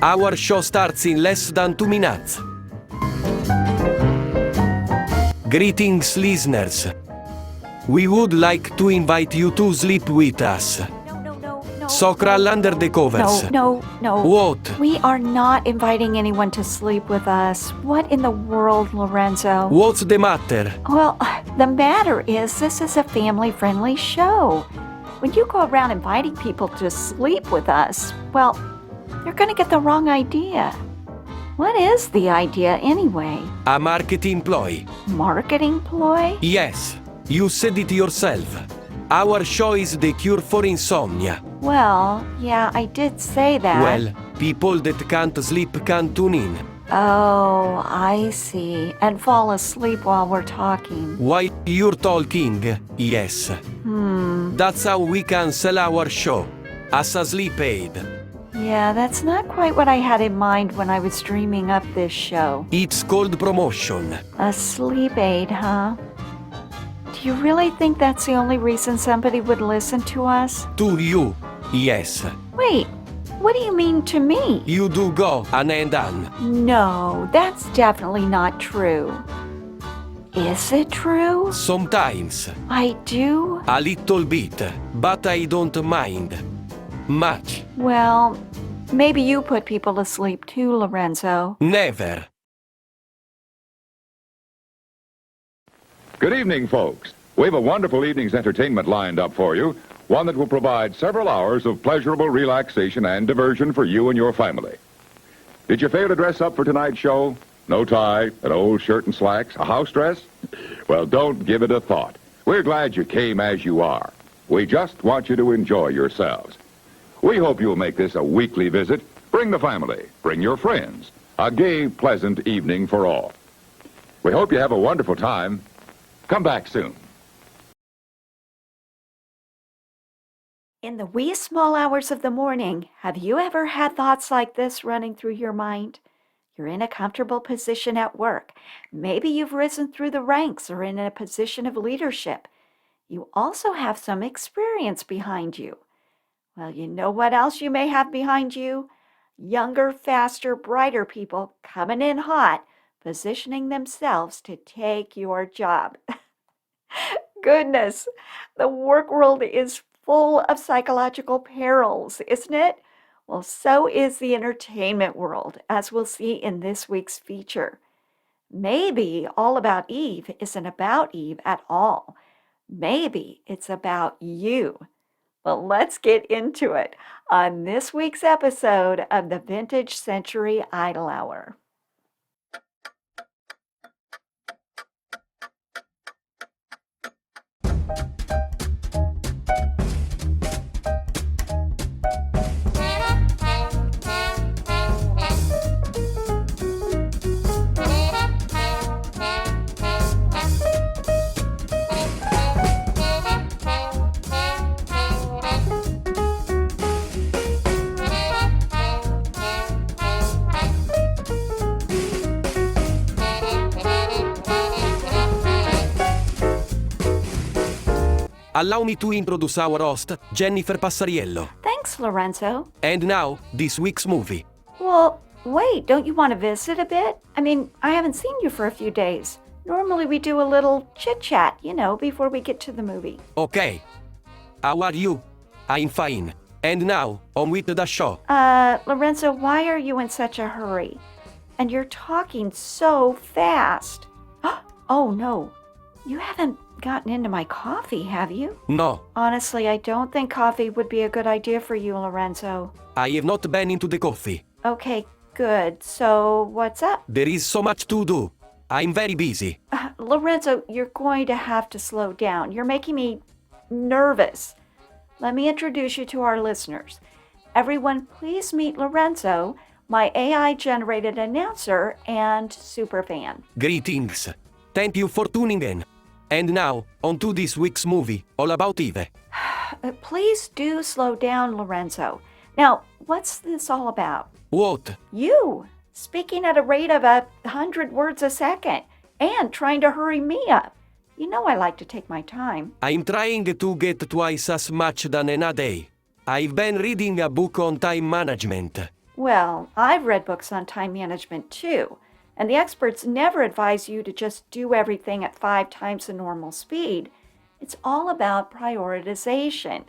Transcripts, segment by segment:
Our show starts in less than 2 minutes. Greetings, listeners. We would like to invite you to sleep with us. No. So crawl under the covers. No. What? We are not inviting anyone to sleep with us. What in the world, Lorenzo? What's the matter? Well, the matter is this is a family-friendly show. When you go around inviting people to sleep with us, well, you're going to get the wrong idea. What is the idea anyway? A marketing ploy. Marketing ploy? Yes, you said it yourself. Our show is the cure for insomnia. Well, yeah, I did say that. Well, people that can't sleep can tune in. Oh, I see. And fall asleep while we're talking. While you're talking, yes. That's how we can sell our show, as a sleep aid. Yeah, that's not quite what I had in mind when I was dreaming up this show. It's called promotion. A sleep aid, huh? Do you really think that's the only reason somebody would listen to us? To you, yes. Wait, what do you mean to me? You do go an and on. No, that's definitely not true. Is it true? Sometimes, I do? a little bit, but I don't mind. Much. Well, maybe you put people to sleep too, Lorenzo. Never. Good evening, folks. We have a wonderful evening's entertainment lined up for you, one that will provide several hours of pleasurable relaxation and diversion for you and your family. Did you fail to dress up for tonight's show? No tie, an old shirt and slacks, a house dress? Well, don't give it a thought. We're glad you came as you are. We just want you to enjoy yourselves. We hope you'll make this a weekly visit. Bring the family, bring your friends. A gay, pleasant evening for all. We hope you have a wonderful time. Come back soon. In the wee small hours of the morning, have you ever had thoughts like this running through your mind? You're in a comfortable position at work. Maybe you've risen through the ranks or in a position of leadership. You also have some experience behind you. Well, you know what else you may have behind you? Younger, faster, brighter people coming in hot, positioning themselves to take your job. Goodness, the work world is full of psychological perils, isn't it? Well, so is the entertainment world, as we'll see in this week's feature. Maybe All About Eve isn't about Eve at all. Maybe it's about you. Well, let's get into it on this week's episode of the Vintage Century Idol Hour. Allow me to introduce our host, Jennifer Passariello. Thanks, Lorenzo. And now, this week's movie. Well, wait, don't you want to visit a bit? I mean, I haven't seen you for a few days. Normally we do a little chit-chat, before we get to the movie. Okay. How are you? I'm fine. And now, on with the show. Lorenzo, why are you in such a hurry? And you're talking so fast. Oh, no. You haven't gotten into my coffee, have you? No, Honestly, I don't think coffee would be a good idea for you, Lorenzo. I have not been into the coffee. Okay, good. So, what's up? There is so much to do. I'm very busy. Lorenzo, you're going to have to slow down. You're making me nervous. Let me introduce you to our listeners. Everyone, please meet Lorenzo, my AI-generated announcer and superfan. Greetings. Thank you for tuning in. And now, on to this week's movie, All About Eve. Please do slow down, Lorenzo. Now, what's this all about? What? You, speaking at a rate of 100 words a second and trying to hurry me up. You know I like to take my time. I'm trying to get twice as much done in a day. I've been reading a book on time management. Well, I've read books on time management too, and the experts never advise you to just do everything at 5 times the normal speed. It's all about prioritization,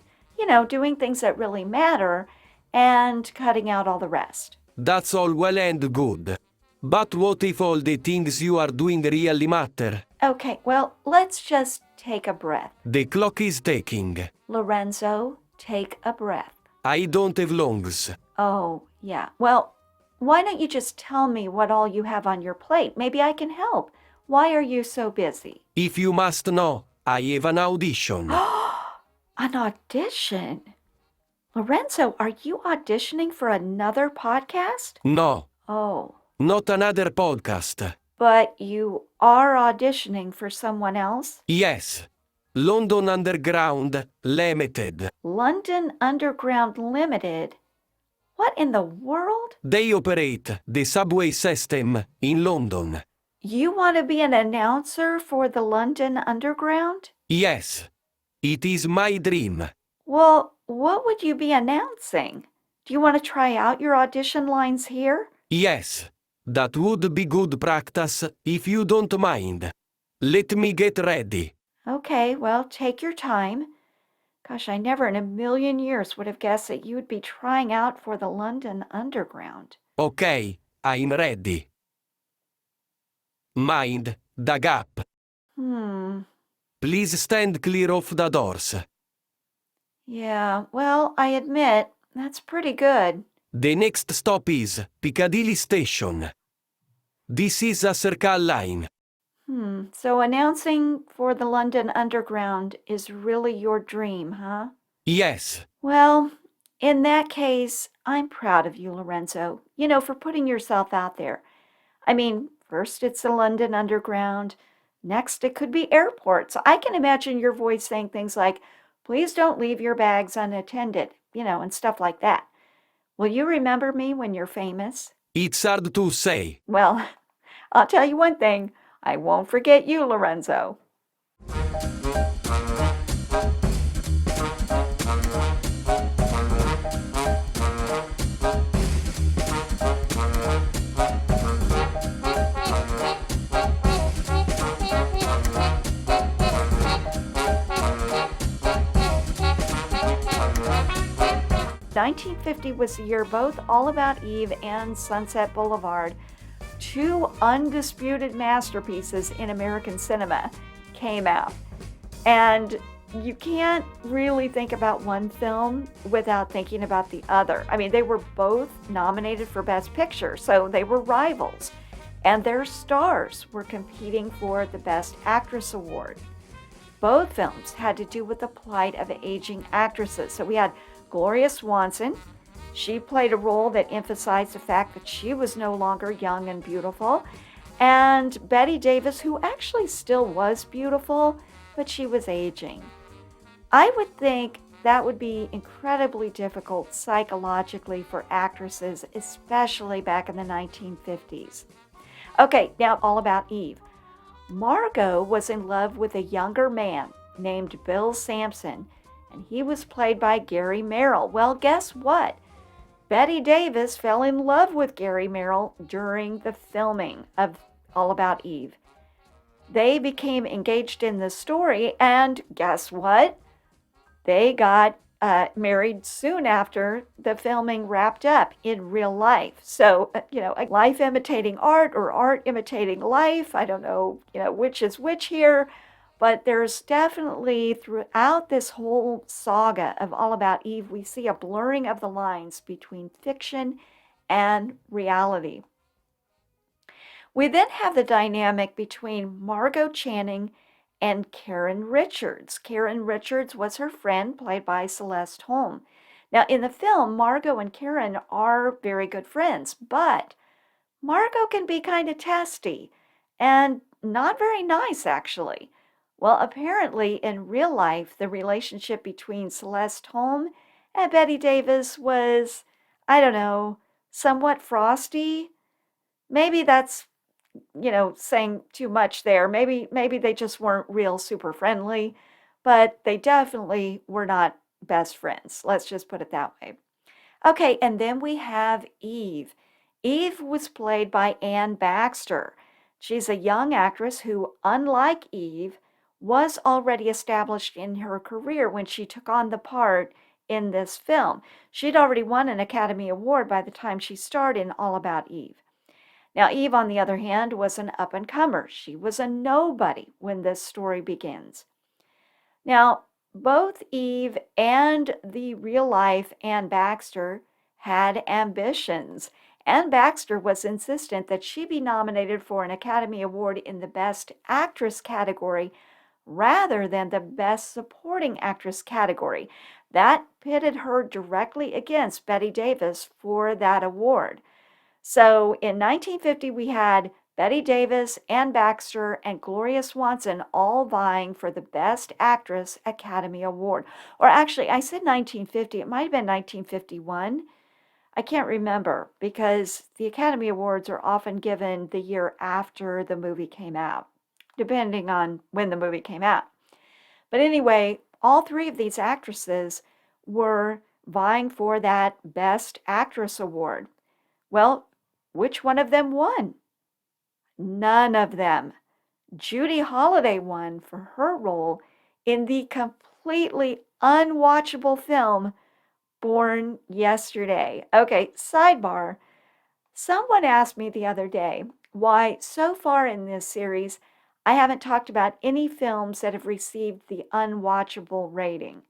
doing things that really matter and cutting out all the rest. That's all well and good. But what if all the things you are doing really matter? Okay, well, let's just take a breath. The clock is ticking. Lorenzo, take a breath. I don't have lungs. Oh, yeah. Well, why don't you just tell me what all you have on your plate? Maybe I can help. Why are you so busy? If you must know, I have an audition. An audition? Lorenzo, are you auditioning for another podcast? No, Oh, not another podcast. but you are auditioning for someone else? Yes, London Underground Limited. London Underground Limited? What in the world? They operate the subway system in London. You want to be an announcer for the London Underground? Yes, it is my dream. Well, what would you be announcing? Do you want to try out your audition lines here? Yes, that would be good practice if you don't mind. Let me get ready. Okay, well, take your time. Gosh, I never in a million years would have guessed that you would be trying out for the London Underground. Okay, I'm ready. Mind the gap. Please stand clear of the doors. Yeah, well, I admit, that's pretty good. The next stop is Piccadilly Station. This is a Circle line. So announcing for the London Underground is really your dream, huh? Yes, Well, in that case, I'm proud of you, Lorenzo, for putting yourself out there. I mean, first it's the London Underground, next it could be airports. I can imagine your voice saying things like, please don't leave your bags unattended, and stuff like that. Will you remember me when you're famous? it's hard to say. Well, I'll tell you one thing, I won't forget you, Lorenzo. '50 was the year both All About Eve and Sunset Boulevard, two undisputed masterpieces in American cinema, came out. And you can't really think about one film without thinking about the other. I mean, they were both nominated for Best Picture, so they were rivals. And their stars were competing for the Best Actress award. Both films had to do with the plight of aging actresses. So we had Gloria Swanson. She played a role that emphasized the fact that she was no longer young and beautiful. And Betty Davis, who actually still was beautiful, but she was aging. I would think that would be incredibly difficult psychologically for actresses, especially back in the 1950s. Okay, now All About Eve. Margot was in love with a younger man named Bill Sampson, and he was played by Gary Merrill. Well, guess what? Betty Davis fell in love with Gary Merrill during the filming of All About Eve. They became engaged in the story, and guess what? They got married soon after the filming wrapped up in real life. So, life imitating art or art imitating life. I don't know, which is which here. But there's definitely, throughout this whole saga of All About Eve, we see a blurring of the lines between fiction and reality. We then have the dynamic between Margot Channing and Karen Richards. Karen Richards was her friend, played by Celeste Holm. Now, in the film, Margot and Karen are very good friends, but Margot can be kind of testy and not very nice, actually. Well, apparently, in real life, the relationship between Celeste Holm and Betty Davis was, I don't know, somewhat frosty. Maybe that's, saying too much there. Maybe they just weren't real super friendly, but they definitely were not best friends. Let's just put it that way. Okay, and then we have Eve. Eve was played by Anne Baxter. She's a young actress who, unlike Eve, was already established in her career when she took on the part in this film. She'd already won an Academy Award by the time she starred in All About Eve. Now, Eve, on the other hand, was an up and comer. She was a nobody when this story begins. Now, both Eve and the real life Anne Baxter had ambitions. Anne Baxter was insistent that she be nominated for an Academy Award in the Best Actress category rather than the Best Supporting Actress category. That pitted her directly against Bette Davis for that award. So in 1950, we had Bette Davis, Anne Baxter, and Gloria Swanson all vying for the Best Actress Academy Award. Or actually, I said 1950, it might have been 1951. I can't remember because the Academy Awards are often given the year after the movie came out, depending on when the movie came out. But anyway, all three of these actresses were vying for that Best Actress Award. Well, which one of them won? None of them. Judy Holliday won for her role in the completely unwatchable film Born Yesterday. Okay, sidebar. Someone asked me the other day why so far in this series I haven't talked about any films that have received the unwatchable rating.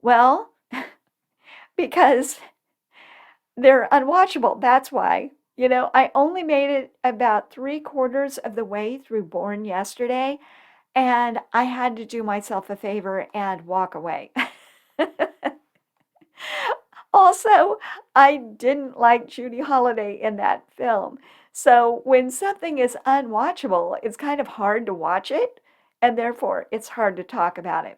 Well, because they're unwatchable. That's why. I only made it about 3/4 of the way through Born Yesterday, and I had to do myself a favor and walk away. Also, I didn't like Judy Holliday in that film. So when something is unwatchable, it's kind of hard to watch it, and therefore it's hard to talk about it.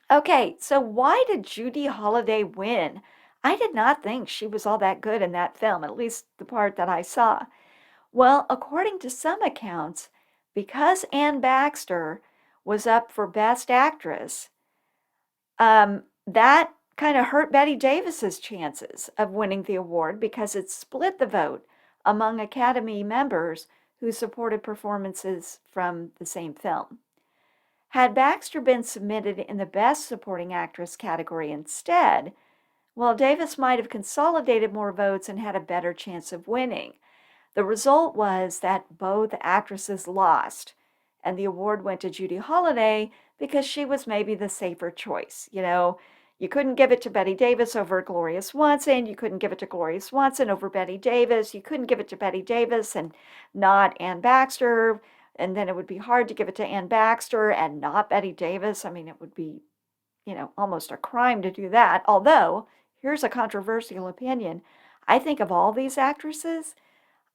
Okay, so why did Judy Holliday win? I did not think she was all that good in that film, at least the part that I saw. Well, according to some accounts, because Anne Baxter was up for Best Actress, that kind of hurt Bette Davis's chances of winning the award because it split the vote among Academy members who supported performances from the same film. Had Baxter been submitted in the Best Supporting Actress category instead, well, Davis might have consolidated more votes and had a better chance of winning. The result was that both actresses lost, and the award went to Judy Holliday because she was maybe the safer choice. You couldn't give it to Bette Davis over Gloria Swanson. You couldn't give it to Gloria Swanson over Bette Davis. You couldn't give it to Bette Davis and not Anne Baxter. And then it would be hard to give it to Anne Baxter and not Bette Davis. I mean, it would be, almost a crime to do that. Although, here's a controversial opinion. I think of all these actresses,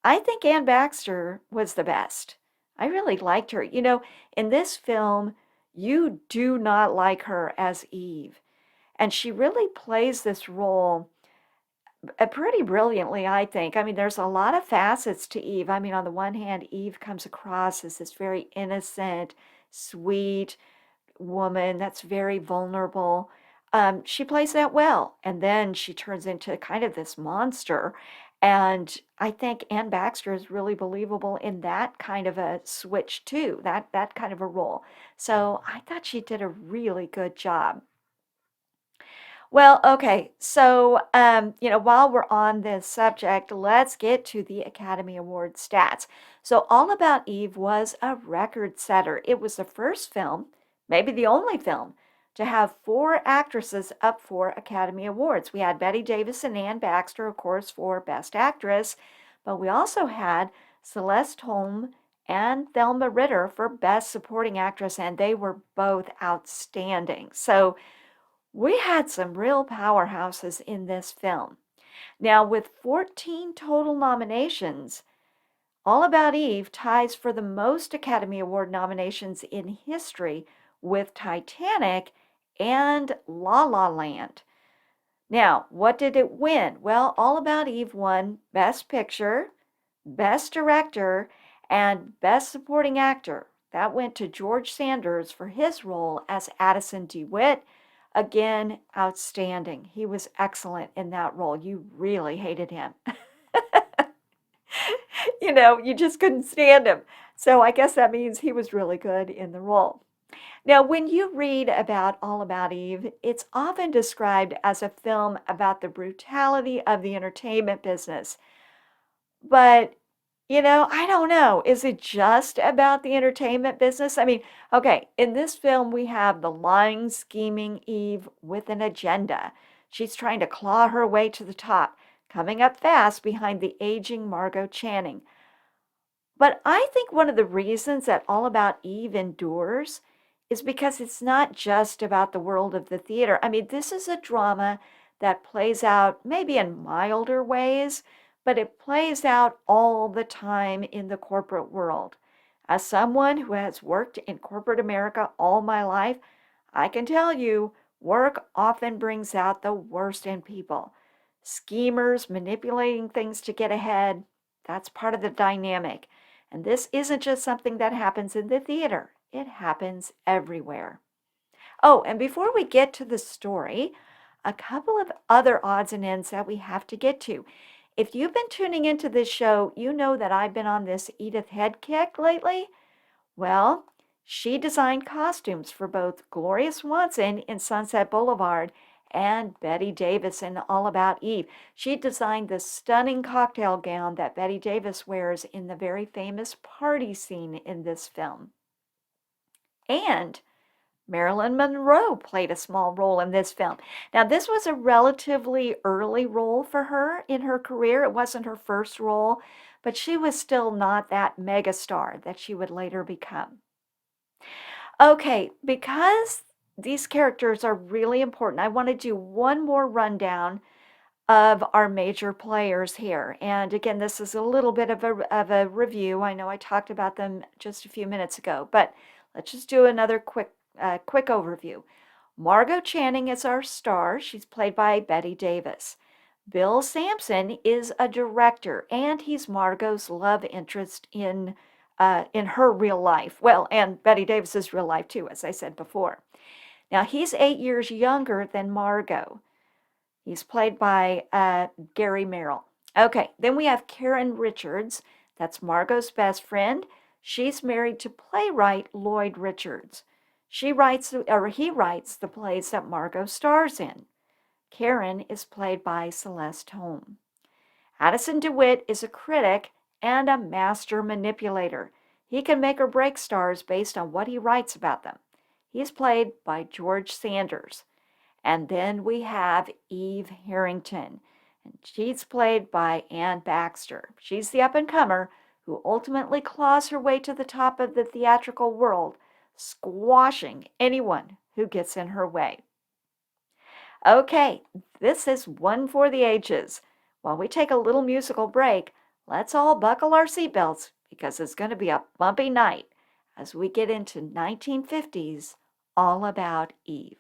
I think Anne Baxter was the best. I really liked her. In this film, you do not like her as Eve. And she really plays this role pretty brilliantly, I think. I mean, there's a lot of facets to Eve. I mean, on the one hand, Eve comes across as this very innocent, sweet woman that's very vulnerable. She plays that well. And then she turns into kind of this monster. And I think Anne Baxter is really believable in that kind of a switch too, that kind of a role. So I thought she did a really good job. Well, okay. So, while we're on this subject, let's get to the Academy Award stats. So, All About Eve was a record setter. It was the first film, maybe the only film, to have four actresses up for Academy Awards. We had Bette Davis and Anne Baxter, of course, for Best Actress, but we also had Celeste Holm and Thelma Ritter for Best Supporting Actress, and they were both outstanding. So, we had some real powerhouses in this film. Now, with 14 total nominations, All About Eve ties for the most Academy Award nominations in history with Titanic and La La Land. Now, what did it win? Well, All About Eve won Best Picture, Best Director, and Best Supporting Actor. That went to George Sanders for his role as Addison DeWitt, Again, outstanding. He was excellent in that role. You really hated him. You just couldn't stand him. So I guess that means he was really good in the role. Now, when you read about All About Eve, it's often described as a film about the brutality of the entertainment business. But, I don't know. Is it just about the entertainment business? I mean, okay, in this film, we have the lying, scheming Eve with an agenda. She's trying to claw her way to the top, coming up fast behind the aging Margot Channing. But I think one of the reasons that All About Eve endures is because it's not just about the world of the theater. I mean, this is a drama that plays out maybe in milder ways, but it plays out all the time in the corporate world. As someone who has worked in corporate America all my life, I can tell you work often brings out the worst in people. Schemers manipulating things to get ahead, that's part of the dynamic. And this isn't just something that happens in the theater, it happens everywhere. Oh, and before we get to the story, a couple of other odds and ends that we have to get to. If you've been tuning into this show, you know that I've been on this Edith Head kick lately. Well, she designed costumes for both Gloria Swanson in Sunset Boulevard and Betty Davis in All About Eve. She designed the stunning cocktail gown that Betty Davis wears in the very famous party scene in this film. And Marilyn Monroe played a small role in this film. Now, this was a relatively early role for her in her career. It wasn't her first role, but she was still not that megastar that she would later become. Okay, because these characters are really important, I want to do one more rundown of our major players here. And again, this is a little bit of a review. I know I talked about them just a few minutes ago, but let's just do another quick overview. Margot Channing is our star. She's played by Betty Davis. Bill Sampson is a director, and he's Margot's love interest in her real life. Well, and Betty Davis's real life too, as I said before. Now, he's 8 years younger than Margot. He's played by Gary Merrill. Okay, then we have Karen Richards. That's Margot's best friend. She's married to playwright Lloyd Richards. He writes the plays that Margot stars in. Karen is played by Celeste Holm. Addison DeWitt is a critic and a master manipulator. He can make or break stars based on what he writes about them. He's played by George Sanders. And then we have Eve Harrington, and she's played by Ann Baxter. She's the up-and-comer who ultimately claws her way to the top of the theatrical world, squashing anyone who gets in her way. Okay, this is one for the ages. While we take a little musical break, let's all buckle our seatbelts because it's going to be a bumpy night as we get into 1950s All About Eve.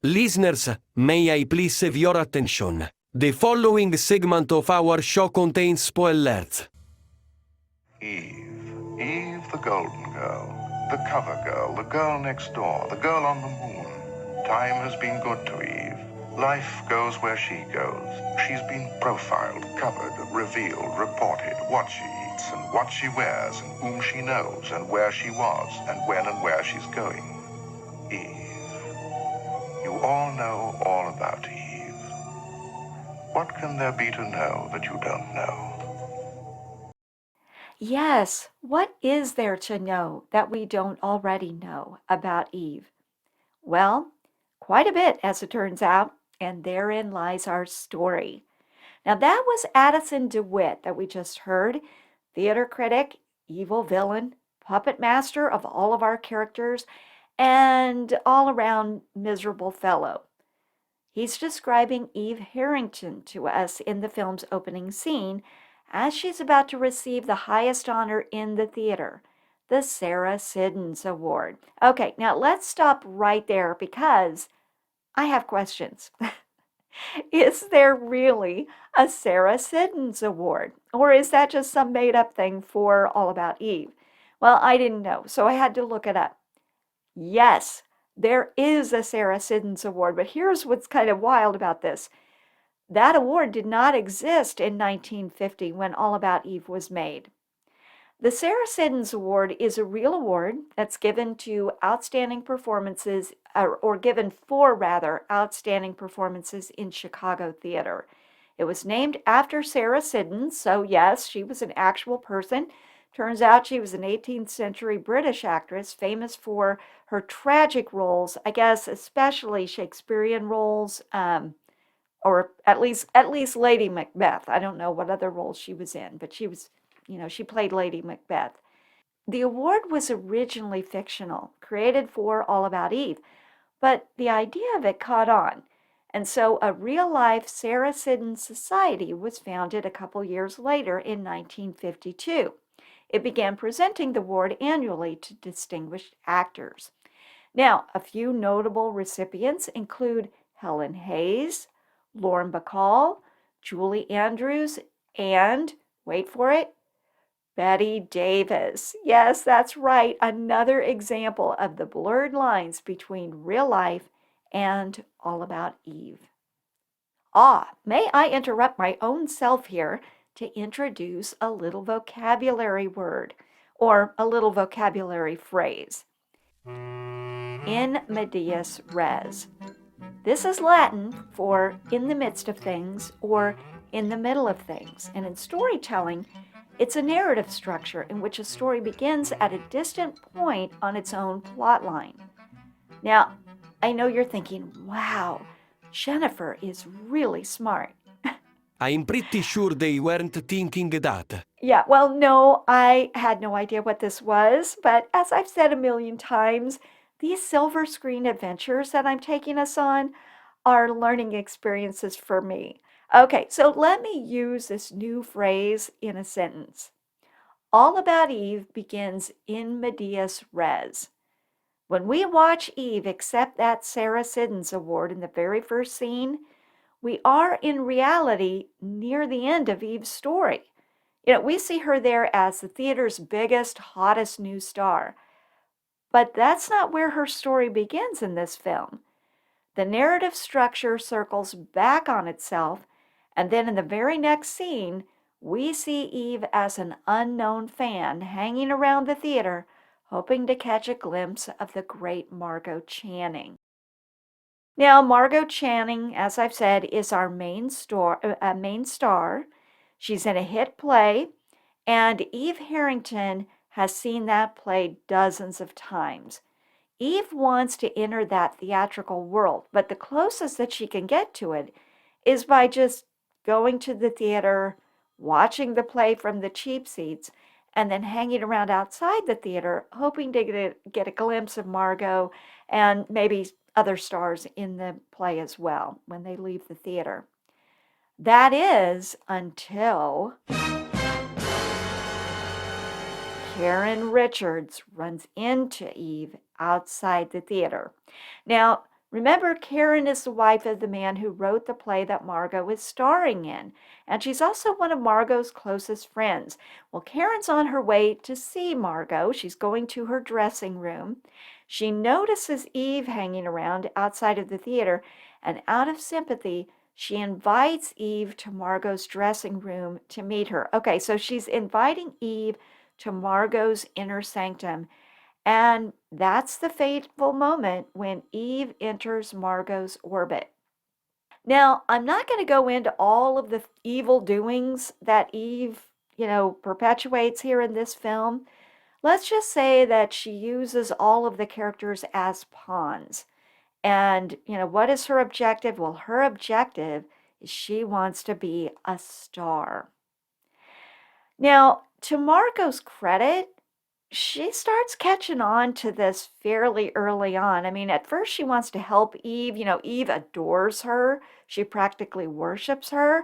Listeners, may I please have your attention? The following segment of our show contains spoilers. Eve. Eve, the golden girl, the cover girl, the girl next door, the girl on the moon. Time has been good to Eve. Life goes where she goes. She's been profiled, covered, revealed, reported, what she eats and what she wears and whom she knows and where she was and when and where she's going. Eve. You all know all about Eve. What can there be to know that you don't know? Yes, what is there to know that we don't already know about Eve? Well, quite a bit, as it turns out, and therein lies our story. Now, that was Addison DeWitt that we just heard, theater critic, evil villain, puppet master of all of our characters, and all around miserable fellow. He's describing Eve Harrington to us in the film's opening scene as she's about to receive the highest honor in the theater, the Sarah Siddons Award. Okay, now let's stop right there because I have questions. Is there really a Sarah Siddons Award? Or is that just some made up thing for All About Eve? Well, I didn't know, so I had to look it up. Yes, there is a Sarah Siddons Award, but here's what's kind of wild about this. That award did not exist in 1950 when All About Eve was made. The Sarah Siddons Award is a real award that's given to outstanding performances, or given for rather, outstanding performances in Chicago theater. It was named after Sarah Siddons, so yes, she was an actual person. Turns out she was an 18th century British actress famous for her tragic roles, I guess especially Shakespearean roles, or at least Lady Macbeth. I don't know what other roles she was in, but she played Lady Macbeth. The award was originally fictional, created for All About Eve, but the idea of it caught on. And so a real-life Sarah Siddons Society was founded a couple years later in 1952. It began presenting the award annually to distinguished actors. Now, a few notable recipients include Helen Hayes, Lauren Bacall, Julie Andrews, and, wait for it, Betty Davis. Yes, that's right, another example of the blurred lines between real life and All About Eve. May I interrupt my own self here to introduce a little vocabulary word, or a little vocabulary phrase. In medias res. This is Latin for in the midst of things or in the middle of things. And in storytelling, it's a narrative structure in which a story begins at a distant point on its own plot line. Now, I know you're thinking, wow, Jennifer is really smart. I'm pretty sure they weren't thinking that. Yeah, well, no, I had no idea what this was, but as I've said a million times, these silver screen adventures that I'm taking us on are learning experiences for me. Okay, so let me use this new phrase in a sentence. All About Eve begins in medias res. When we watch Eve accept that Sarah Siddons Award in the very first scene, we are in reality near the end of Eve's story. We see her there as the theater's biggest, hottest new star. But that's not where her story begins in this film. The narrative structure circles back on itself, and then in the very next scene, we see Eve as an unknown fan hanging around the theater, hoping to catch a glimpse of the great Margot Channing. Now, Margot Channing, as I've said, is our main star. She's in a hit play, and Eve Harrington has seen that play dozens of times. Eve wants to enter that theatrical world, but the closest that she can get to it is by just going to the theater, watching the play from the cheap seats, and then hanging around outside the theater, hoping to get a glimpse of Margot and maybe other stars in the play as well when they leave the theater. That is until Karen Richards runs into Eve outside the theater. Now, remember, Karen is the wife of the man who wrote the play that Margot is starring in, and she's also one of Margot's closest friends. Well, Karen's on her way to see Margot. She's going to her dressing room. She notices Eve hanging around outside of the theater, and out of sympathy, she invites Eve to Margot's dressing room to meet her. Okay, so she's inviting Eve to Margot's inner sanctum. And that's the fateful moment when Eve enters Margot's orbit. Now, I'm not going to go into all of the evil doings that Eve, perpetuates here in this film. Let's just say that she uses all of the characters as pawns. And, what is her objective? Well, her objective is she wants to be a star. Now, to Margot's credit, she starts catching on to this fairly early on. I mean, at first she wants to help Eve. Eve adores her. She practically worships her.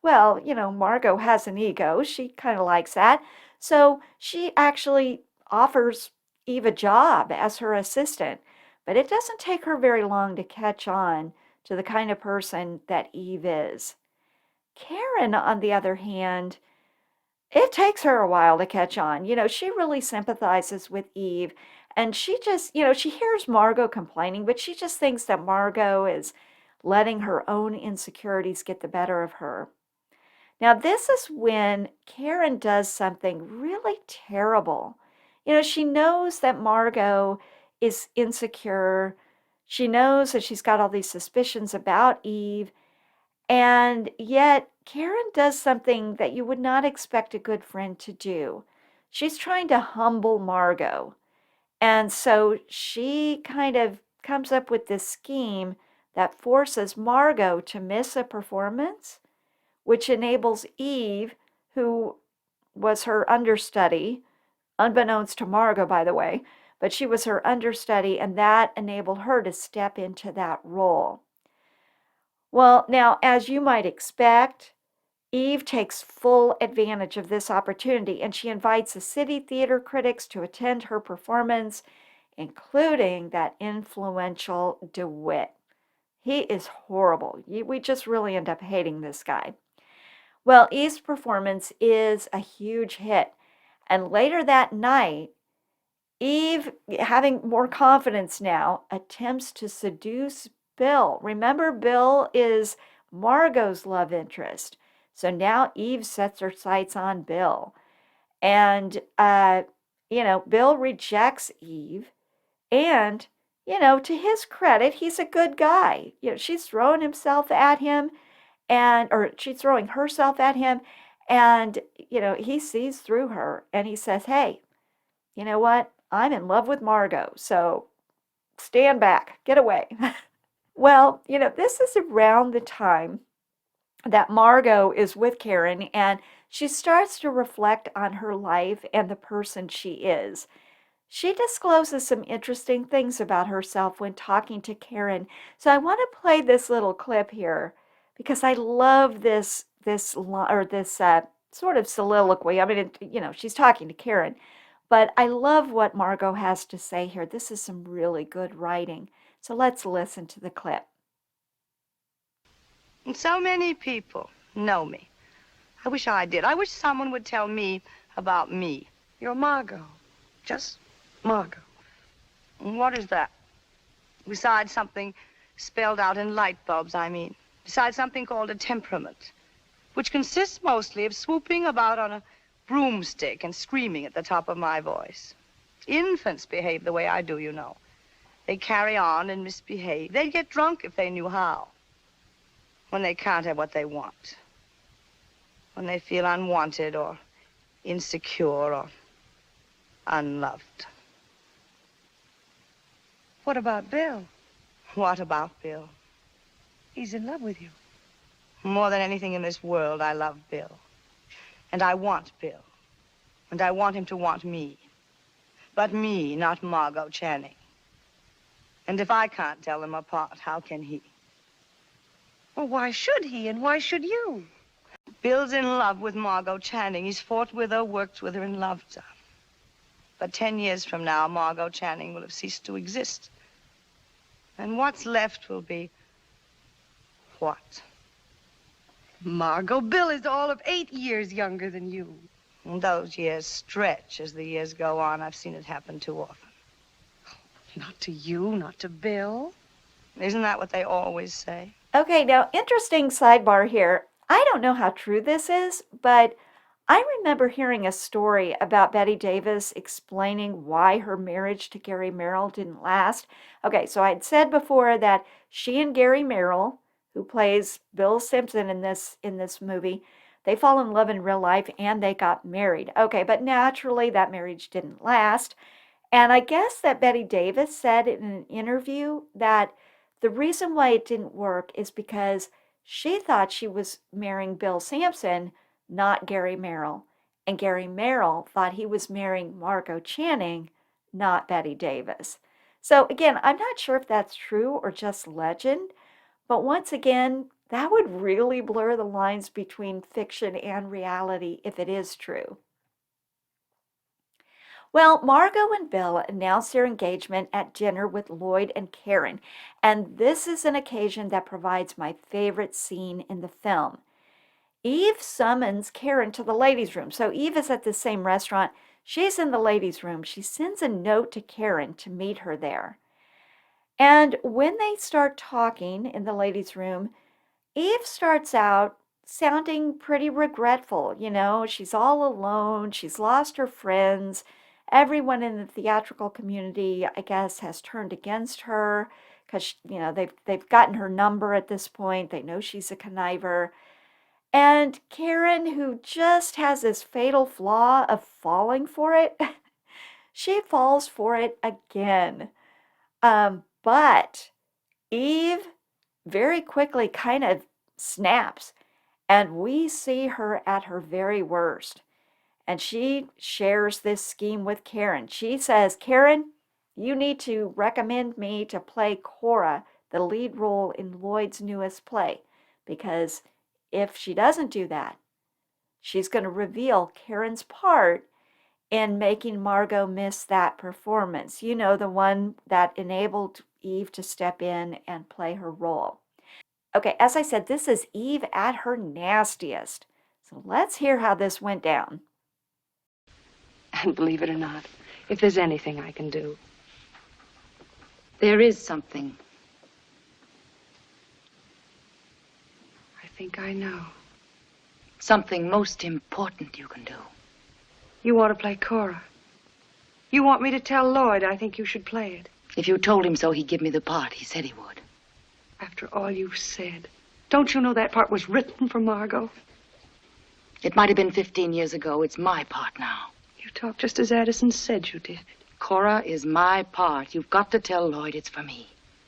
Well, Margot has an ego. She kind of likes that. So she actually offers Eve a job as her assistant. But it doesn't take her very long to catch on to the kind of person that Eve is. Karen, on the other hand, it takes her a while to catch on. She really sympathizes with Eve, and she just, she hears Margot complaining, but she just thinks that Margot is letting her own insecurities get the better of her. Now, this is when Karen does something really terrible. She knows that Margot is insecure. She knows that she's got all these suspicions about Eve, and yet, Karen does something that you would not expect a good friend to do. She's trying to humble Margot. And so she kind of comes up with this scheme that forces Margot to miss a performance, which enables Eve, who was her understudy, unbeknownst to Margot, by the way, but she was her understudy, and that enabled her to step into that role. Well, now, as you might expect, Eve takes full advantage of this opportunity and she invites the city theater critics to attend her performance, including that influential DeWitt. He is horrible. We just really end up hating this guy. Well, Eve's performance is a huge hit. And later that night, Eve, having more confidence now, attempts to seduce Bill. Remember, Bill is Margot's love interest. So now Eve sets her sights on Bill. And, Bill rejects Eve. And, to his credit, he's a good guy. She's throwing himself at him or she's throwing herself at him. And, he sees through her and he says, hey, you know what? I'm in love with Margot, so stand back, get away. Well, this is around the time that Margot is with Karen and she starts to reflect on her life and the person she is. She discloses some interesting things about herself when talking to Karen. So I want to play this little clip here because I love this sort of soliloquy. I mean, she's talking to Karen, but I love what Margot has to say here. This is some really good writing. So let's listen to the clip. And so many people know me. I wish I did. I wish someone would tell me about me. You're Margot. Just Margot. And what is that? Besides something spelled out in light bulbs, I mean. Besides something called a temperament, which consists mostly of swooping about on a broomstick and screaming at the top of my voice. Infants behave the way I do, you know. They carry on and misbehave. They'd get drunk if they knew how. When they can't have what they want. When they feel unwanted or insecure or unloved. What about Bill? What about Bill? He's in love with you. More than anything in this world, I love Bill. And I want Bill. And I want him to want me. But me, not Margot Channing. And if I can't tell them apart, how can he? Well, why should he and why should you? Bill's in love with Margot Channing. He's fought with her, worked with her, and loved her. But 10 years from now, Margot Channing will have ceased to exist. And what's left will be what? Margot, Bill is all of 8 years younger than you. And those years stretch as the years go on. I've seen it happen too often. Not to you, not to Bill. Isn't that what they always say? Okay, now interesting sidebar here. I don't know how true this is, but I remember hearing a story about Betty Davis explaining why her marriage to Gary Merrill didn't last. Okay, so I'd said before that she and Gary Merrill, who plays Bill Simpson in this movie, they fall in love in real life and they got married. Okay, but naturally that marriage didn't last. And I guess that Betty Davis said in an interview that the reason why it didn't work is because she thought she was marrying Bill Sampson, not Gary Merrill. And Gary Merrill thought he was marrying Margot Channing, not Betty Davis. So again, I'm not sure if that's true or just legend, but once again, that would really blur the lines between fiction and reality if it is true. Well, Margot and Bill announced their engagement at dinner with Lloyd and Karen, and this is an occasion that provides my favorite scene in the film. Eve summons Karen to the ladies' room. So Eve is at the same restaurant. She's in the ladies' room. She sends a note to Karen to meet her there. And when they start talking in the ladies' room, Eve starts out sounding pretty regretful. She's all alone. She's lost her friends. Everyone in the theatrical community, I guess, has turned against her because, they've gotten her number at this point. They know she's a conniver. And Karen, who just has this fatal flaw of falling for it, she falls for it again. But Eve very quickly kind of snaps, and we see her at her very worst. And she shares this scheme with Karen. She says, Karen, you need to recommend me to play Cora, the lead role in Lloyd's newest play, because if she doesn't do that, she's going to reveal Karen's part in making Margot miss that performance. The one that enabled Eve to step in and play her role. Okay, as I said, this is Eve at her nastiest. So let's hear how this went down. And believe it or not, if there's anything I can do. There is something. I think I know. Something most important you can do. You want to play Cora. You want me to tell Lloyd I think you should play it. If you told him so, he'd give me the part. He said he would. After all you've said, don't you know that part was written for Margot? It might have been 15 years ago. It's my part now. You talk just as Addison said you did. Cora is my part. You've got to tell Lloyd it's for me.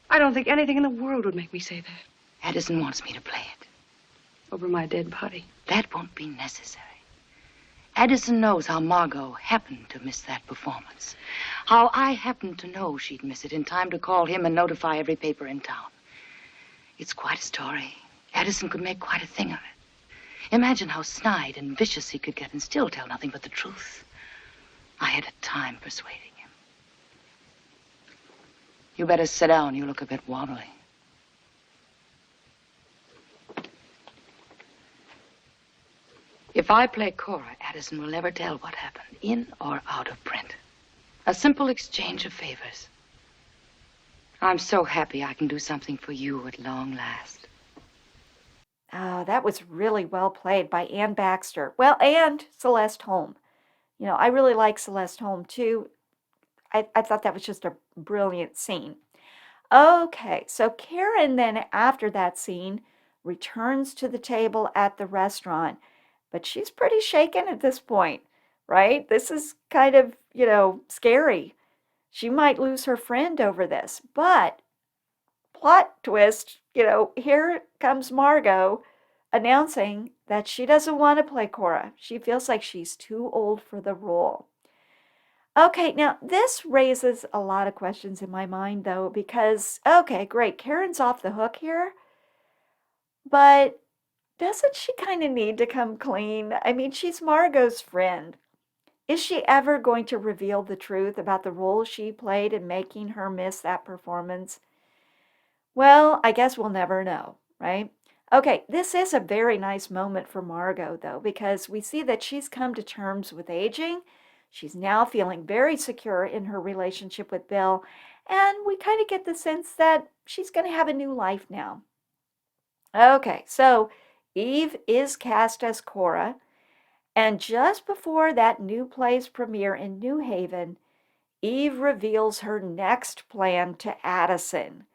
I don't think anything in the world would make me say that. Addison wants me to play it. Over my dead body. That won't be necessary. Addison knows how Margot happened to miss that performance. How I happened to know she'd miss it in time to call him and notify every paper in town. It's quite a story. Addison could make quite a thing of it. Imagine how snide and vicious he could get and still tell nothing but the truth. I had a time persuading him. You better sit down. You look a bit wobbly. If I play Cora, Addison will never tell what happened, in or out of print. A simple exchange of favors. I'm so happy I can do something for you at long last. Oh, that was really well played by Ann Baxter. Well, and Celeste Holm. I really like Celeste Holm too. I thought that was just a brilliant scene. Okay, so Karen then, after that scene, returns to the table at the restaurant, but she's pretty shaken at this point, right? This is kind of, scary. She might lose her friend over this, but plot twist, here comes Margot announcing that she doesn't want to play Cora. She feels like she's too old for the role. Okay, now this raises a lot of questions in my mind though, because, okay, great, Karen's off the hook here, But doesn't she kind of need to come clean? I mean, she's Margot's friend. Is she ever going to reveal the truth about the role she played in making her miss that performance? Well, I guess we'll never know, right? Okay, this is a very nice moment for Margot, though, because we see that she's come to terms with aging. She's now feeling very secure in her relationship with Bill, and we kind of get the sense that she's going to have a new life now. Okay, so Eve is cast as Cora, and just before that new play's premiere in New Haven, Eve reveals her next plan to Addison.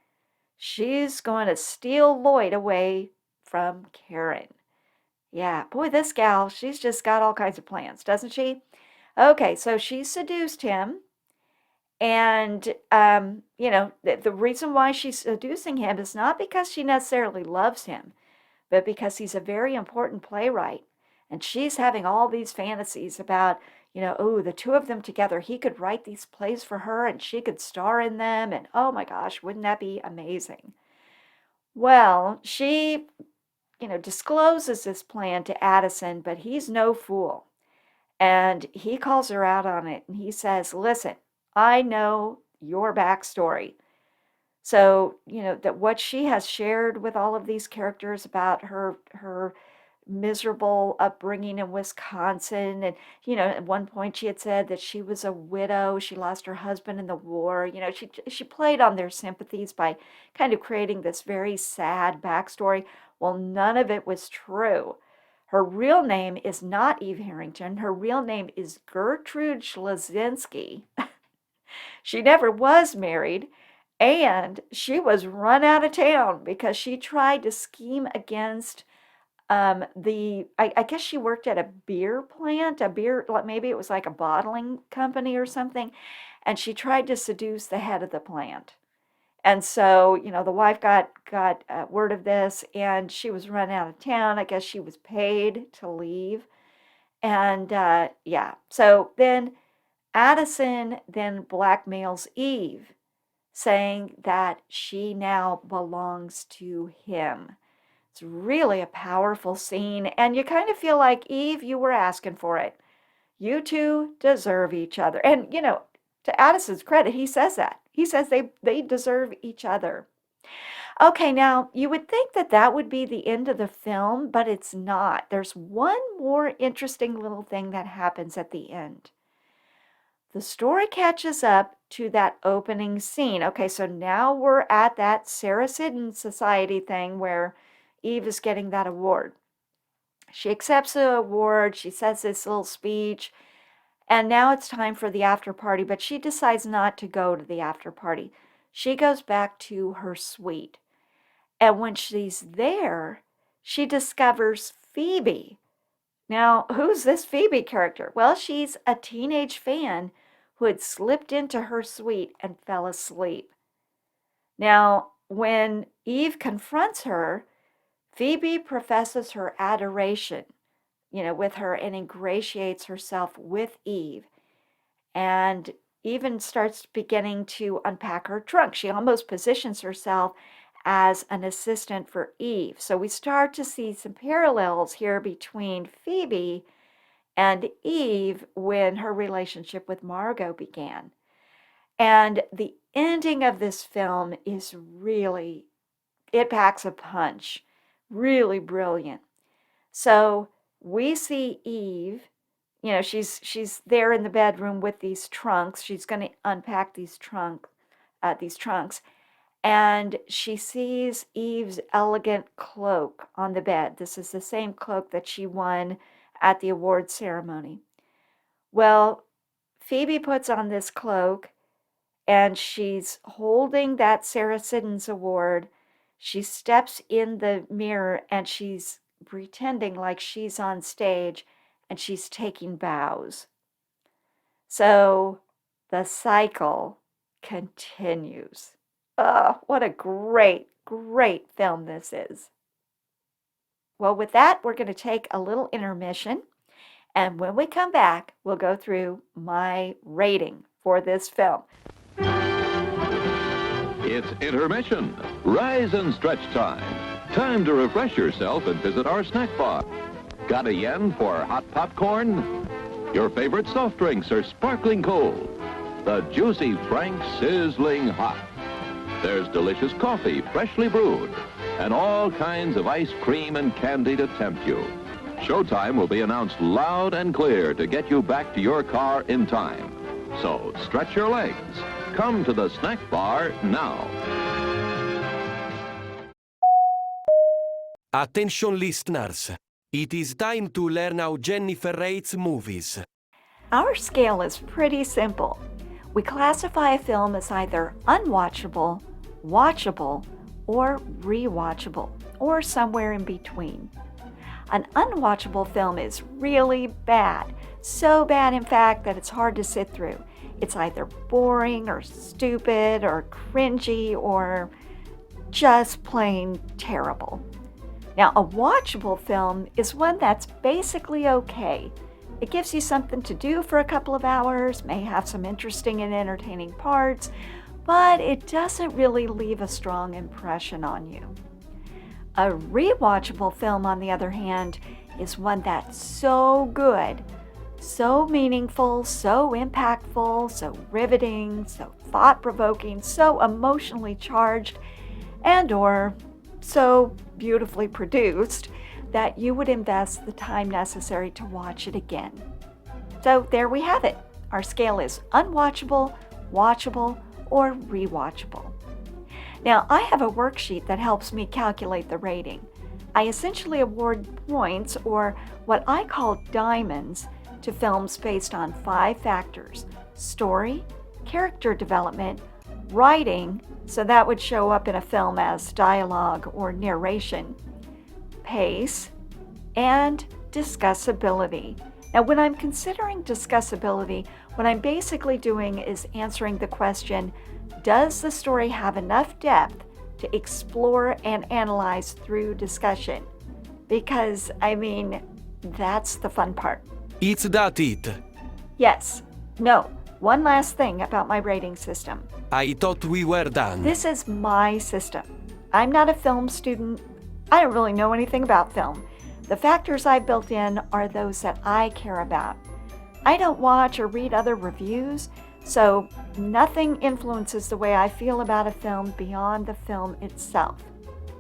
She's going to steal Lloyd away from Karen. Yeah, boy, this gal, she's just got all kinds of plans, doesn't she? Okay, so she seduced him. And, the reason why she's seducing him is not because she necessarily loves him, but because he's a very important playwright. And she's having all these fantasies about, oh, the two of them together, he could write these plays for her and she could star in them. And oh my gosh, wouldn't that be amazing? Well, she, discloses this plan to Addison, but he's no fool. And he calls her out on it and he says, listen, I know your backstory. So, that what she has shared with all of these characters about her miserable upbringing in Wisconsin. And, at one point she had said that she was a widow. She lost her husband in the war. She played on their sympathies by kind of creating this very sad backstory. Well, none of it was true. Her real name is not Eve Harrington. Her real name is Gertrude Schlazinski. She never was married, and she was run out of town because she tried to scheme against I guess she worked at a beer plant, maybe it was like a bottling company or something, and she tried to seduce the head of the plant. And so, the wife got word of this, and she was run out of town. I guess she was paid to leave, and yeah. So then Addison then blackmails Eve, saying that she now belongs to him. It's really a powerful scene, and you kind of feel like, Eve, you were asking for it. You two deserve each other. And, to Addison's credit, he says that. He says they deserve each other. Okay, now, you would think that that would be the end of the film, but it's not. There's one more interesting little thing that happens at the end. The story catches up to that opening scene. Okay, so now we're at that Sarah Siddon Society thing where Eve is getting that award. She accepts the award, she says this little speech, and now it's time for the after party, but she decides not to go to the after party. She goes back to her suite. And when she's there, she discovers Phoebe. Now, who's this Phoebe character? Well, she's a teenage fan who had slipped into her suite and fell asleep. Now, when Eve confronts her, Phoebe professes her adoration, with her and ingratiates herself with Eve and even starts beginning to unpack her trunk. She almost positions herself as an assistant for Eve. So we start to see some parallels here between Phoebe and Eve when her relationship with Margot began. And the ending of this film is really, it packs a punch. Really brilliant. So we see Eve, she's there in the bedroom with these trunks. She's going to unpack these trunks, and she sees Eve's elegant cloak on the bed. This is the same cloak that she won at the award ceremony. Well, Phoebe puts on this cloak, and she's holding that Sarah Siddons award. She steps in the mirror and she's pretending like she's on stage and she's taking bows. So the cycle continues. Oh, what a great, great film this is. Well, with that, we're going to take a little intermission. And when we come back, we'll go through my rating for this film. It's intermission. Rise and stretch time. Time to refresh yourself and visit our snack bar. Got a yen for hot popcorn? Your favorite soft drinks are sparkling cold. The juicy Frank sizzling hot. There's delicious coffee, freshly brewed, and all kinds of ice cream and candy to tempt you. Showtime will be announced loud and clear to get you back to your car in time. So stretch your legs. Come to the snack bar now. Attention listeners. It is time to learn how Jennifer rates movies. Our scale is pretty simple. We classify a film as either unwatchable, watchable, or rewatchable, or somewhere in between. An unwatchable film is really bad. So bad, in fact, that it's hard to sit through. It's either boring or stupid or cringy or just plain terrible. Now, a watchable film is one that's basically okay. It gives you something to do for a couple of hours, may have some interesting and entertaining parts, but it doesn't really leave a strong impression on you. A rewatchable film, on the other hand, is one that's so good, so meaningful, so impactful, so riveting, so thought-provoking, so emotionally charged, and/or so beautifully produced that you would invest the time necessary to watch it again. So there we have it. Our scale is unwatchable, watchable, or rewatchable. Now, I have a worksheet that helps me calculate the rating. I essentially award points, or what I call diamonds, to films based on 5 factors: story, character development, writing, so that would show up in a film as dialogue or narration, pace, and discussability. Now, when I'm considering discussability, what I'm basically doing is answering the question, does the story have enough depth to explore and analyze through discussion? Because, that's the fun part. It's that it. Yes. No. One last thing about my rating system. I thought we were done. This is my system. I'm not a film student. I don't really know anything about film. The factors I built in are those that I care about. I don't watch or read other reviews, so nothing influences the way I feel about a film beyond the film itself.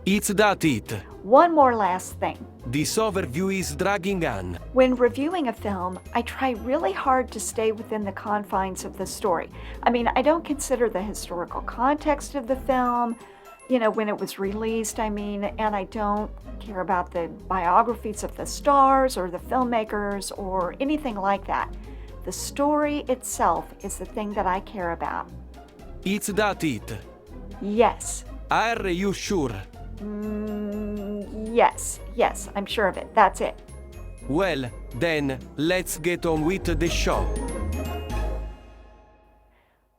It's that it. One more last thing. This overview is dragging on. When reviewing a film, I try really hard to stay within the confines of the story. I don't consider the historical context of the film, when it was released, and I don't care about the biographies of the stars or the filmmakers or anything like that. The story itself is the thing that I care about. It's that it. Yes. Are you sure? Yes, I'm sure of it. That's it. Well, then, let's get on with the show.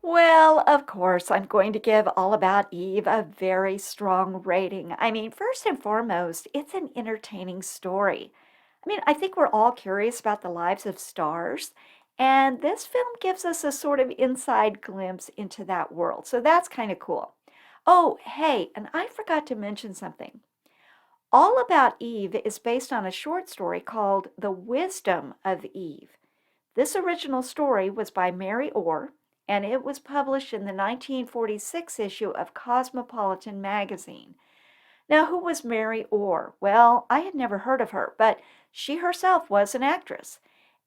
Well, of course, I'm going to give All About Eve a very strong rating. First and foremost, it's an entertaining story. I think we're all curious about the lives of stars, and this film gives us a sort of inside glimpse into that world. So that's kind of cool. Oh, hey, and I forgot to mention something. All About Eve is based on a short story called The Wisdom of Eve. This original story was by Mary Orr, and it was published in the 1946 issue of Cosmopolitan magazine. Now, who was Mary Orr? Well, I had never heard of her, but she herself was an actress.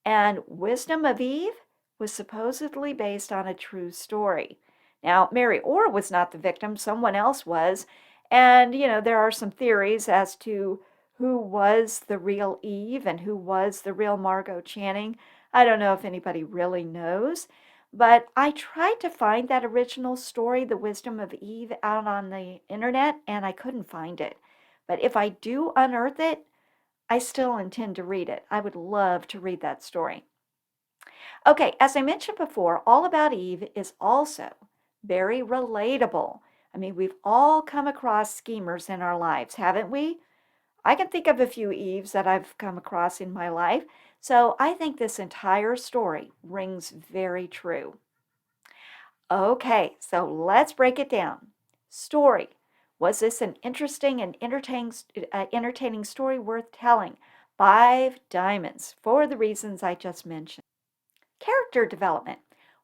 And Wisdom of Eve was supposedly based on a true story. Now, Mary Orr was not the victim, someone else was. And, there are some theories as to who was the real Eve and who was the real Margot Channing. I don't know if anybody really knows. But I tried to find that original story, The Wisdom of Eve, out on the internet, and I couldn't find it. But if I do unearth it, I still intend to read it. I would love to read that story. Okay, as I mentioned before, All About Eve is also very relatable. We've all come across schemers in our lives, haven't we? I can think of a few Eves that I've come across in my life, so I think this entire story rings very true. Okay, so let's break it down. Story. Was this an interesting and entertaining story worth telling? 5 diamonds for the reasons I just mentioned. Character development.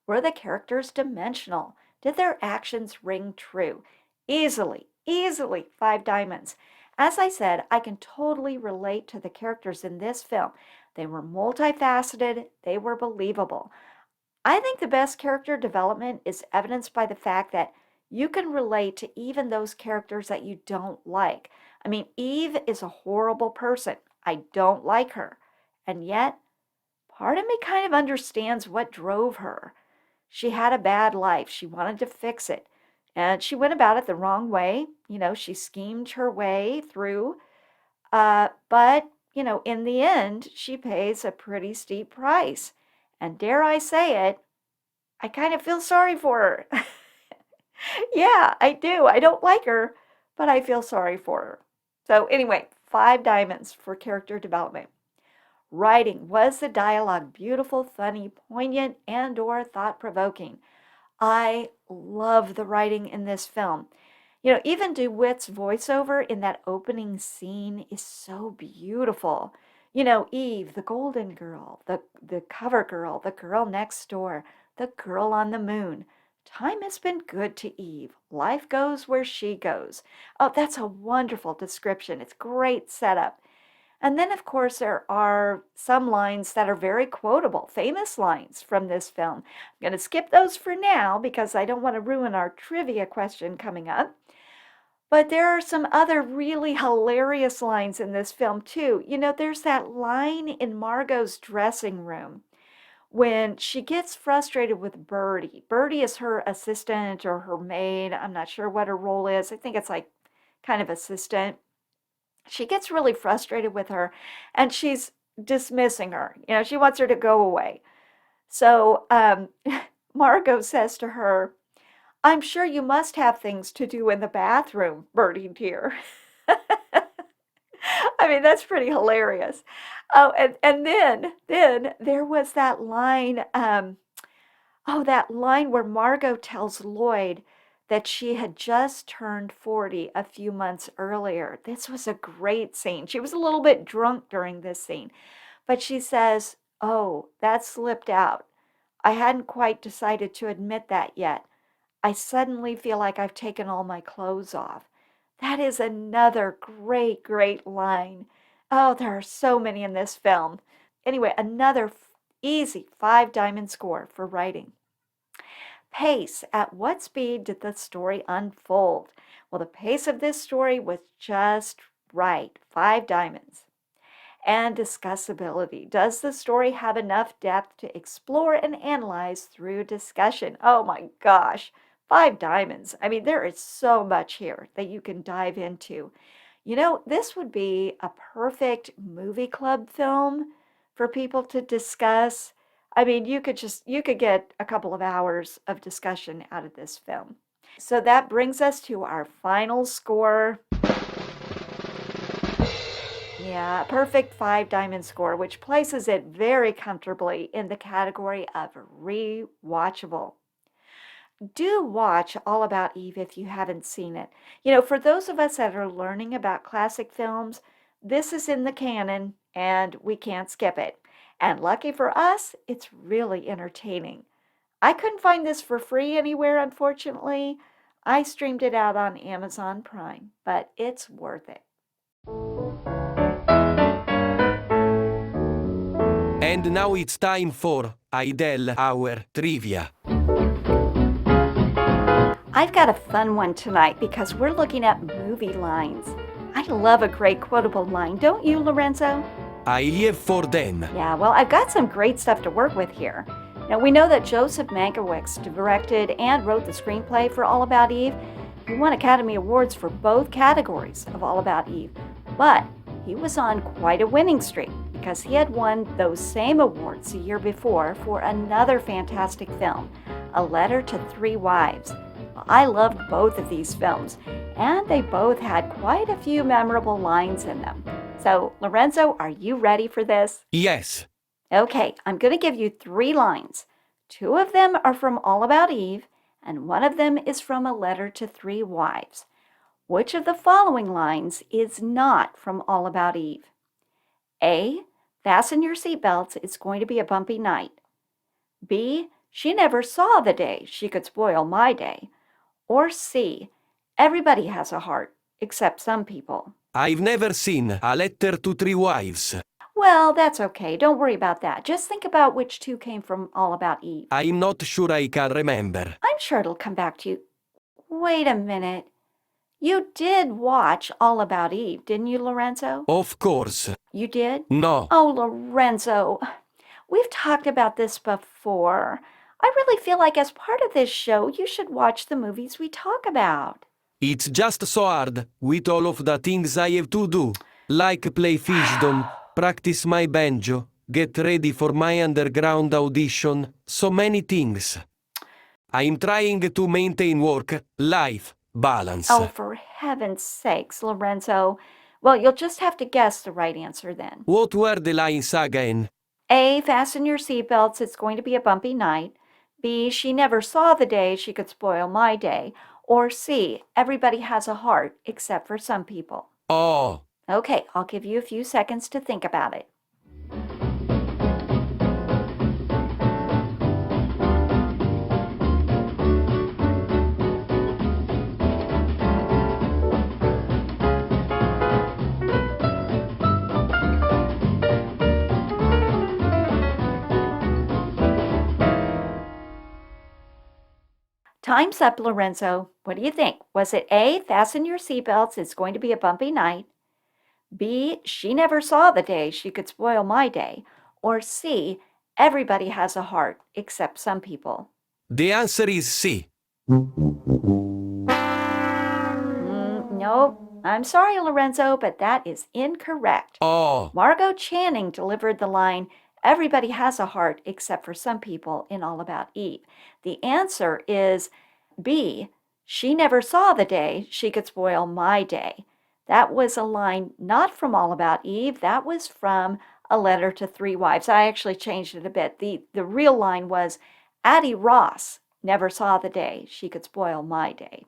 Were the characters dimensional? Did their actions ring true? Easily, 5 diamonds. As I said, I can totally relate to the characters in this film. They were multifaceted, they were believable. I think the best character development is evidenced by the fact that you can relate to even those characters that you don't like. I mean, Eve is a horrible person. I don't like her. And yet, part of me kind of understands what drove her. She had a bad life. She wanted to fix it. And she went about it the wrong way. She schemed her way through. But, in the end, she pays a pretty steep price. And dare I say it, I kind of feel sorry for her. Yeah, I do. I don't like her, but I feel sorry for her. So anyway, 5 diamonds for character development. Writing. Was the dialogue beautiful, funny, poignant, and/or thought-provoking? I love the writing in this film. Even DeWitt's voiceover in that opening scene is so beautiful. Eve, the golden girl, the cover girl, the girl next door, the girl on the moon. Time has been good to Eve. Life goes where she goes. Oh, that's a wonderful description. It's great setup. And then, of course, there are some lines that are very quotable, famous lines from this film. I'm going to skip those for now because I don't want to ruin our trivia question coming up. But there are some other really hilarious lines in this film, too. There's that line in Margot's dressing room when she gets frustrated with Birdie. Birdie is her assistant or her maid. I'm not sure what her role is. I think it's like kind of assistant. She gets really frustrated with her and she's dismissing her. She wants her to go away. So Margot says to her, "I'm sure you must have things to do in the bathroom, Bertie dear." I mean, that's pretty hilarious. Oh, and then there was that line, that line where Margot tells Lloyd that she had just turned 40 a few months earlier. This was a great scene. She was a little bit drunk during this scene, but she says, "Oh, that slipped out. I hadn't quite decided to admit that yet. I suddenly feel like I've taken all my clothes off." That is another great, great line. Oh, there are so many in this film. Anyway, another easy 5 diamond score for writing. Pace. At what speed did the story unfold? Well, the pace of this story was just right. 5 diamonds. And discussability. Does the story have enough depth to explore and analyze through discussion? Oh my gosh, 5 diamonds. I mean, there is so much here that you can dive into. This would be a perfect movie club film for people to discuss. I mean, you could get a couple of hours of discussion out of this film. So that brings us to our final score. Yeah, perfect 5 diamond score, which places it very comfortably in the category of rewatchable. Do watch All About Eve if you haven't seen it. For those of us that are learning about classic films, this is in the canon and we can't skip it. And lucky for us, it's really entertaining. I couldn't find this for free anywhere, unfortunately. I streamed it out on Amazon Prime, but it's worth it. And now it's time for Idel Hour Trivia. I've got a fun one tonight because we're looking at movie lines. I love a great quotable line, don't you, Lorenzo? I live for them. Yeah, well, I've got some great stuff to work with here. Now, we know that Joseph Mankiewicz directed and wrote the screenplay for All About Eve. He won Academy Awards for both categories of All About Eve, but he was on quite a winning streak because he had won those same awards the year before for another fantastic film, A Letter to Three Wives. I loved both of these films, and they both had quite a few memorable lines in them. So, Lorenzo, are you ready for this? Yes. Okay, I'm going to give you 3 lines. 2 of them are from All About Eve, and 1 of them is from A Letter to Three Wives. Which of the following lines is not from All About Eve? A. Fasten your seatbelts, it's going to be a bumpy night. B. She never saw the day she could spoil my day. Or C. Everybody has a heart, except some people. I've never seen A Letter to Three Wives. Well, that's okay. Don't worry about that. Just think about which two came from All About Eve. I'm not sure I can remember. I'm sure it'll come back to you. Wait a minute. You did watch All About Eve, didn't you, Lorenzo? Of course. You did? No. Oh, Lorenzo, we've talked about this before. I really feel like as part of this show, you should watch the movies we talk about. It's just so hard with all of the things I have to do. Like play fishdom, practice my banjo, get ready for my underground audition, so many things. I'm trying to maintain work, life, balance. Oh, for heaven's sakes, Lorenzo. Well, you'll just have to guess the right answer then. What were the lines again? A, fasten your seatbelts, it's going to be a bumpy night. B, she never saw the day she could spoil my day. Or C, everybody has a heart, except for some people. Oh. Okay, I'll give you a few seconds to think about it. Time's up, Lorenzo. What do you think? Was it A, fasten your seatbelts, it's going to be a bumpy night? B, she never saw the day she could spoil my day? Or C, everybody has a heart, except some people? The answer is C. Nope. I'm sorry, Lorenzo, but that is incorrect. Oh. Margot Channing delivered the line, everybody has a heart except for some people in All About Eve. The answer is B, she never saw the day she could spoil my day. That was a line not from All About Eve. That was from A Letter to Three Wives. I actually changed it a bit. The real line was, Addie Ross never saw the day she could spoil my day.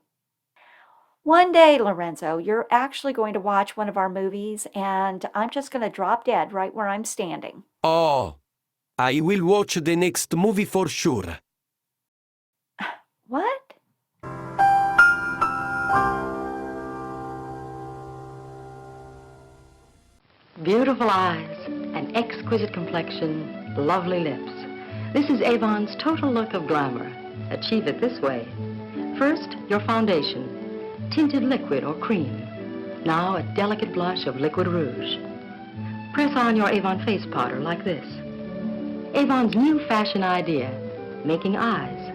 One day, Lorenzo, you're actually going to watch one of our movies, and I'm just going to drop dead right where I'm standing. Oh. I will watch the next movie for sure. What? Beautiful eyes, an exquisite complexion, lovely lips. This is Avon's total look of glamour. Achieve it this way. First, your foundation, tinted liquid or cream. Now a delicate blush of liquid rouge. Press on your Avon face powder like this. Avon's new fashion idea, making eyes.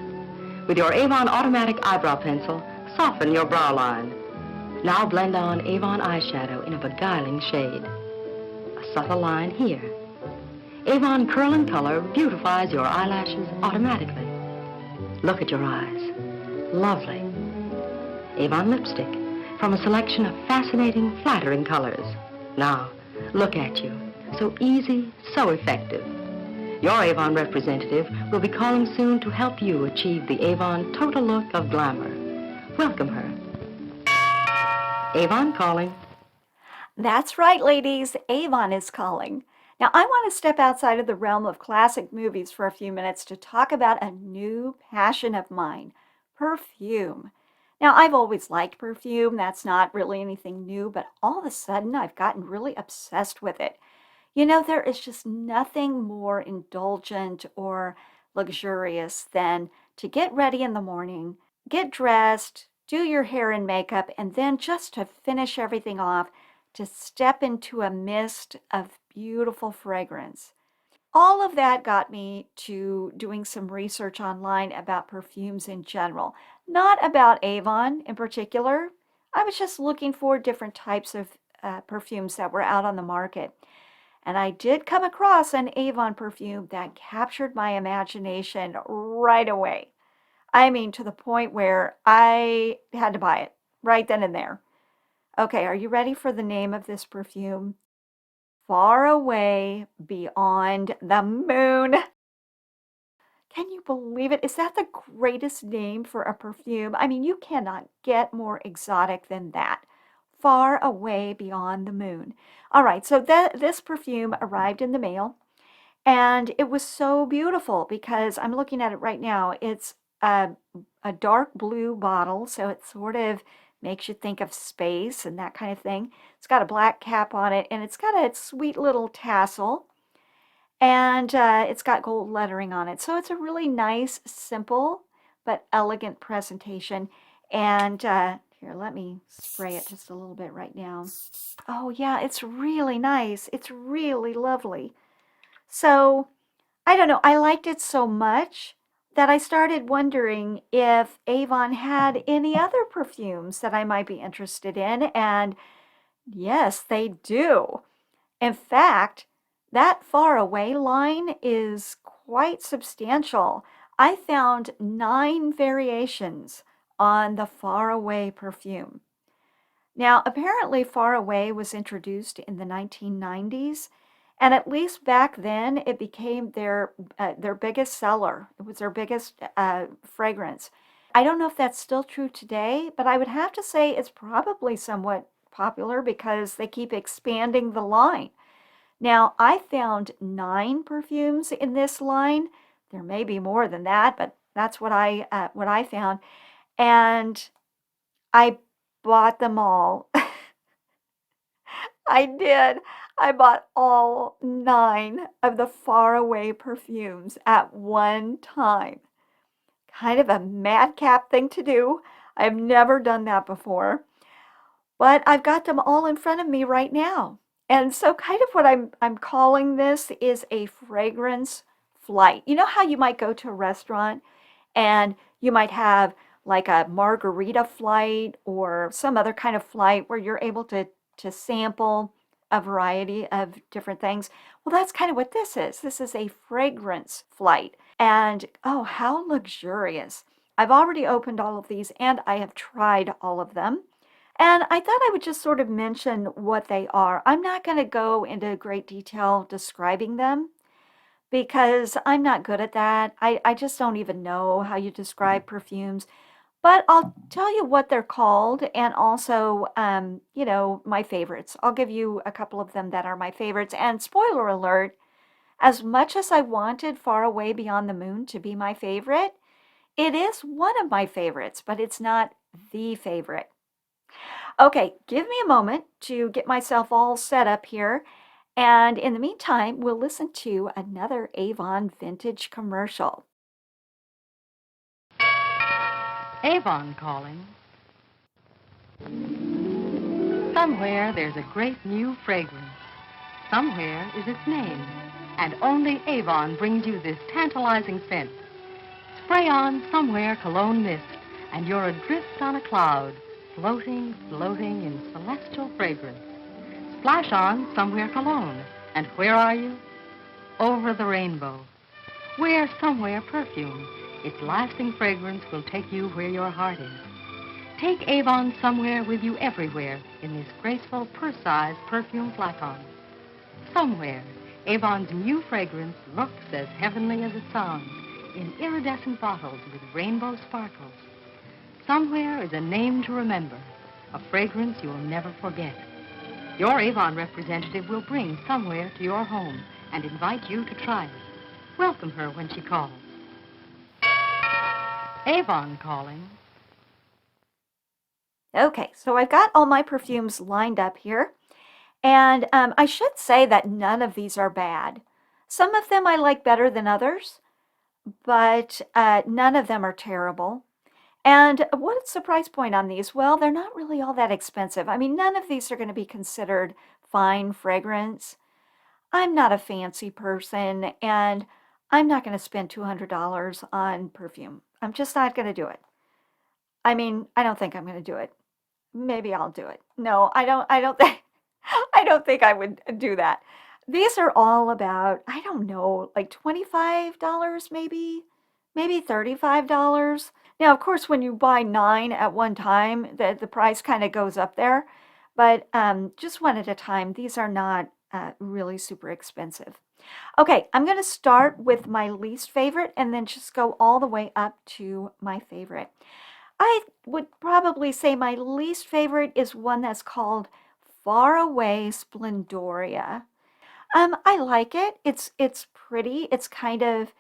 With your Avon automatic eyebrow pencil, soften your brow line. Now blend on Avon eyeshadow in a beguiling shade. A subtle line here. Avon Curl and Color beautifies your eyelashes automatically. Look at your eyes. Lovely. Avon lipstick from a selection of fascinating, flattering colors. Now, look at you. So easy, so effective. Your Avon representative will be calling soon to help you achieve the Avon total look of glamour. Welcome her. Avon calling. That's right, ladies. Avon is calling. Now, I want to step outside of the realm of classic movies for a few minutes to talk about a new passion of mine, perfume. Now, I've always liked perfume. That's not really anything new, but all of a sudden I've gotten really obsessed with it. You know, there is just nothing more indulgent or luxurious than to get ready in the morning, get dressed, do your hair and makeup, and then just to finish everything off, to step into a mist of beautiful fragrance. All of that got me to doing some research online about perfumes in general, not about Avon in particular. I was just looking for different types of perfumes that were out on the market. And I did come across an Avon perfume that captured my imagination right away. I mean, to the point where I had to buy it right then and there. Okay, are you ready for the name of this perfume? Far Away Beyond the Moon. Can you believe it? Is that the greatest name for a perfume? I mean, you cannot get more exotic than that. Far away beyond the moon. All right, so this perfume arrived in the mail, and it was so beautiful because I'm looking at it right now. It's a dark blue bottle, so it sort of makes you think of space and that kind of thing. It's got a black cap on it, and it's got a sweet little tassel, and it's got gold lettering on it. So it's a really nice, simple, but elegant presentation. And here, let me spray it just a little bit right now. Oh, yeah, it's really nice. It's really lovely. So I don't know. I liked it so much that I started wondering if Avon had any other perfumes that I might be interested in. And yes, they do. In fact, that Far Away line is quite substantial. I found 9 variations on the Far Away perfume. Now, apparently, Far Away was introduced in the 1990s, and at least back then, it became their biggest seller. It was their biggest fragrance. I don't know if that's still true today, but I would have to say it's probably somewhat popular because they keep expanding the line. Now, I found 9 perfumes in this line. There may be more than that, but that's what I found, and I bought them all. I did. I bought all 9 of the Far Away perfumes at one time. Kind of a madcap thing to do. I've never done that before. But I've got them all in front of me right now. And so kind of what I'm calling this is a fragrance flight. You know how you might go to a restaurant and you might have like a margarita flight or some other kind of flight where you're able to sample a variety of different things. Well, that's kind of what this is. This is a fragrance flight. And oh, how luxurious. I've already opened all of these and I have tried all of them. And I thought I would just sort of mention what they are. I'm not going to go into great detail describing them because I'm not good at that. I just don't even know how you describe perfumes. But I'll tell you what they're called and also, my favorites. I'll give you a couple of them that are my favorites. And spoiler alert, as much as I wanted Far Away Beyond the Moon to be my favorite, it is one of my favorites, but it's not the favorite. Okay, give me a moment to get myself all set up here. And in the meantime, we'll listen to another Avon vintage commercial. Avon calling. Somewhere there's a great new fragrance. Somewhere is its name. And only Avon brings you this tantalizing scent. Spray on Somewhere Cologne Mist, and you're adrift on a cloud, floating, floating in celestial fragrance. Splash on Somewhere Cologne, and where are you? Over the rainbow. Wear Somewhere Perfume. Its lasting fragrance will take you where your heart is. Take Avon Somewhere with you everywhere in this graceful, purse-sized perfume flacon. Somewhere, Avon's new fragrance looks as heavenly as it sounds in iridescent bottles with rainbow sparkles. Somewhere is a name to remember, a fragrance you'll never forget. Your Avon representative will bring Somewhere to your home and invite you to try it. Welcome her when she calls. Avon calling. Okay, so I've got all my perfumes lined up here. And I should say that none of these are bad. Some of them I like better than others, but none of them are terrible. And what's the price point on these? Well, they're not really all that expensive. I mean, none of these are going to be considered fine fragrance. I'm not a fancy person, and I'm not going to spend $200 on perfume. I'm just not going to do it. I mean, I don't think I'm going to do it. Maybe I'll do it. No, I don't think I don't think I would do that. These are all about, I don't know, like $25 maybe, maybe $35. Now, of course, when you buy 9 at one time, the price kind of goes up there, but just one at a time. These are not really super expensive. Okay, I'm going to start with my least favorite and then just go all the way up to my favorite. I would probably say my least favorite is one that's called Faraway Splendoria. I like it. It's pretty. It's kind of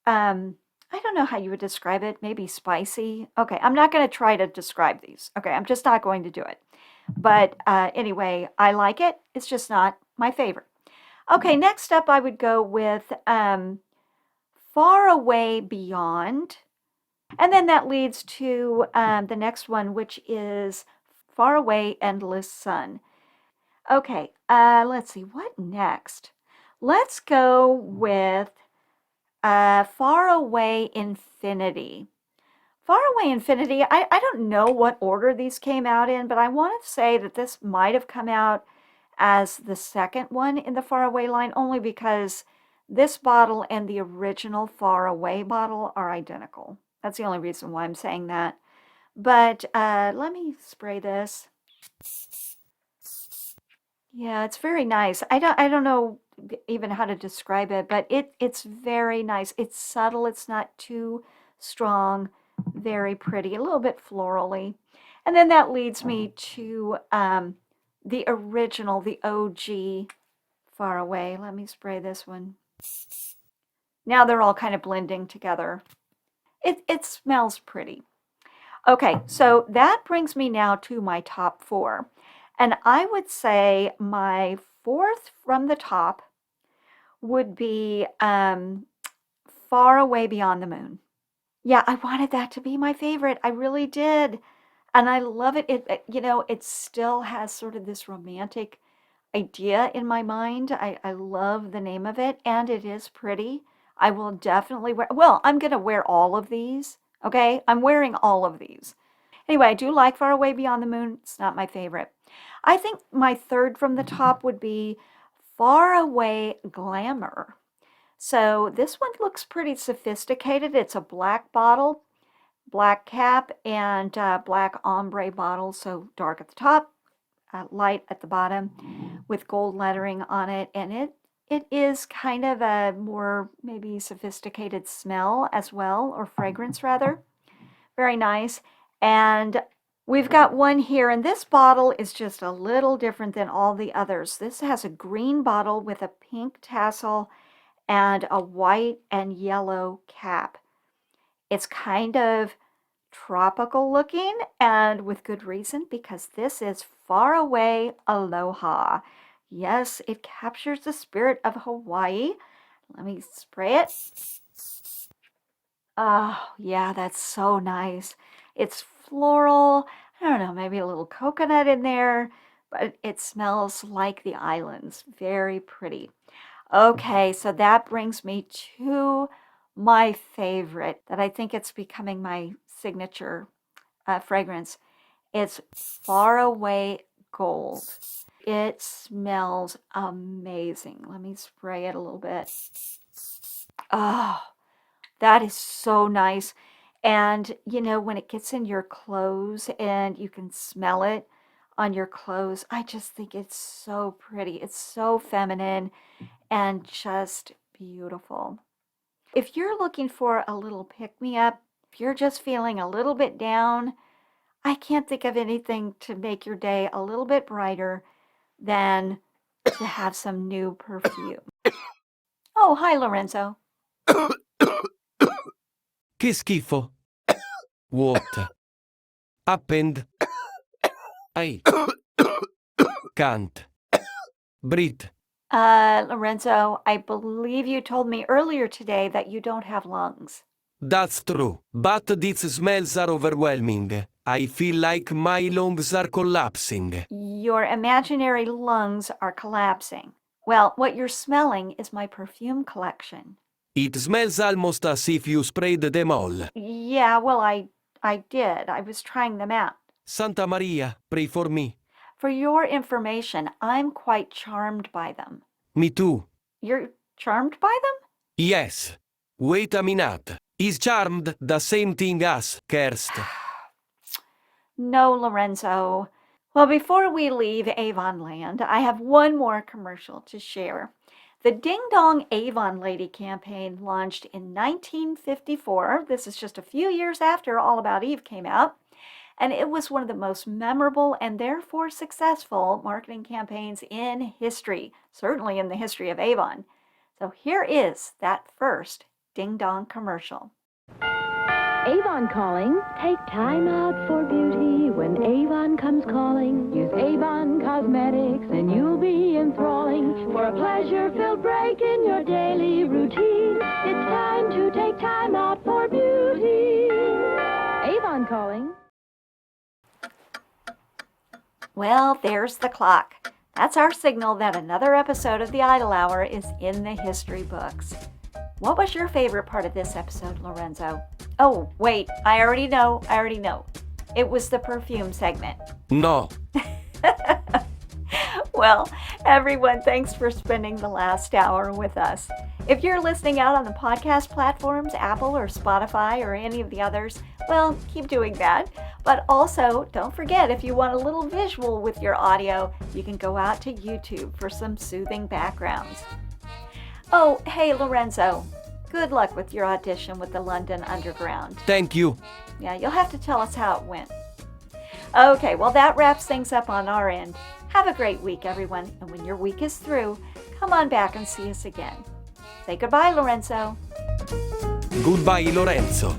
I don't know how you would describe it. Maybe spicy. Okay, I'm not going to try to describe these. Okay, I'm just not going to do it. But anyway, I like it. It's just not my favorite. Okay, next up, I would go with Far Away Beyond. And then that leads to the next one, which is Far Away Endless Sun. Okay, let's see, what next? Let's go with Far Away Infinity. Far Away Infinity, I don't know what order these came out in, but I want to say that this might have come out as the second one in the Far Away line, only because this bottle and the original Far Away bottle are identical. That's the only reason why I'm saying that. But let me spray this. Yeah, it's very nice. I don't know even how to describe it, but it's very nice. It's subtle, it's not too strong, very pretty, a little bit florally. And then that leads me to the original, the OG Far Away. Let me spray this one. Now they're all kind of blending together. It smells pretty. Okay, so that brings me now to my top four. And I would say my fourth from the top would be Far Away Beyond the Moon. Yeah, I wanted that to be my favorite. I really did. And I love it. It still has sort of this romantic idea in my mind. I love the name of it, and it is pretty. I will definitely wear, well, I'm going to wear all of these. Okay, I'm wearing all of these. Anyway, I do like Far Away Beyond the Moon. It's not my favorite. I think my third from the top would be Far Away Glamour. So this one looks pretty sophisticated. It's a black bottle, black cap, and black ombre bottle. So dark at the top, light at the bottom, with gold lettering on it. And it is kind of a more maybe sophisticated smell as well, or fragrance rather. Very nice. And we've got one here, and this bottle is just a little different than all the others. This has a green bottle with a pink tassel and a white and yellow cap. It's kind of tropical looking, and with good reason, because this is Far Away Aloha. Yes, it captures the spirit of Hawaii. Let me spray it. Oh, yeah, that's so nice. It's floral. I don't know, maybe a little coconut in there, but it smells like the islands. Very pretty. Okay, so that brings me to my favorite that I think it's becoming my signature fragrance. It's Far Away Gold. It smells amazing. Let me spray it a little bit. Oh, that is so nice. And when it gets in your clothes and you can smell it on your clothes, I just think it's so pretty. It's so feminine and just beautiful. If you're looking for a little pick-me-up, if you're just feeling a little bit down, I can't think of anything to make your day a little bit brighter than to have some new perfume. Oh, hi, Lorenzo. Che schifo. What? Happened? I can't breathe. Lorenzo, I believe you told me earlier today that you don't have lungs. That's true. But these smells are overwhelming. I feel like my lungs are collapsing. Your imaginary lungs are collapsing. Well, what you're smelling is my perfume collection. It smells almost as if you sprayed them all. Yeah, well, I did. I was trying them out. Santa Maria, pray for me. For your information, I'm quite charmed by them. Me too. You're charmed by them? Yes. Wait a minute. Is charmed the same thing as cursed? No, Lorenzo. Well, before we leave Avonland, I have one more commercial to share. The Ding Dong Avon Lady campaign launched in 1954. This is just a few years after All About Eve came out. And it was one of the most memorable and therefore successful marketing campaigns in history, certainly in the history of Avon. So here is that first Ding Dong commercial. Avon calling. Take time out for beauty when Avon comes calling. Use Avon Cosmetics and you'll be enthralling. For a pleasure-filled break in your daily routine, it's time to take time out for beauty. Avon calling. Well, there's the clock. That's our signal that another episode of the Idle Hour is in the history books. What was your favorite part of this episode, Lorenzo? Oh, wait, I already know. It was the perfume segment. No. Well, everyone, thanks for spending the last hour with us. If you're listening out on the podcast platforms, Apple or Spotify or any of the others, well, keep doing that. But also, don't forget, if you want a little visual with your audio, you can go out to YouTube for some soothing backgrounds. Oh, hey, Lorenzo, good luck with your audition with the London Underground. Thank you. Yeah, you'll have to tell us how it went. Okay, well, that wraps things up on our end. Have a great week, everyone. And when your week is through, come on back and see us again. Say goodbye, Lorenzo. Goodbye, Lorenzo.